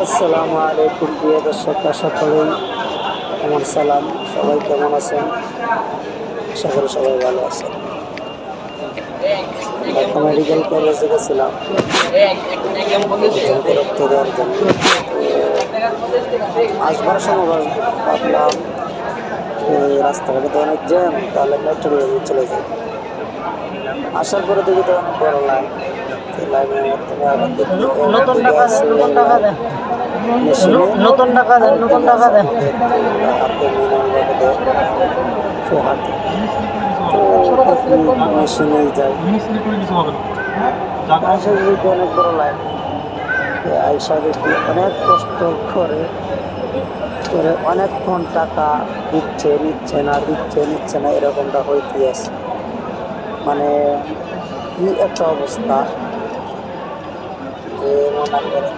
আসসালামু আলাইকুম প্রিয় দর্শক, সকলেই আমার সালাম। সবাই কেমন আছেন? আশা করি সবাই ভালো আছেন। ঢাকা মেডিকেল কলেজে গেছিলাম রক্ত দেওয়ার জন্য। আসবার সময় ভাবলাম রাস্তাঘাটে তো অনেক জ্যাম, তাহলে মেট্রো রেলে চলে যাই। আসার পরে দেখি তো অনেক বড় লাইন। লাইনের মাধ্যমে আবার দেখি হাতে মিনার দেয়, সে হাতে মেশিনে যায়। অনেক বড় লাইন, আইসা দেখি অনেক কষ্ট করে করে অনেকক্ষণ টাকা দিচ্ছে, নিচ্ছে না এরকমটা হইতে আছে। মানে কি একটা অবস্থা যে মনে করেন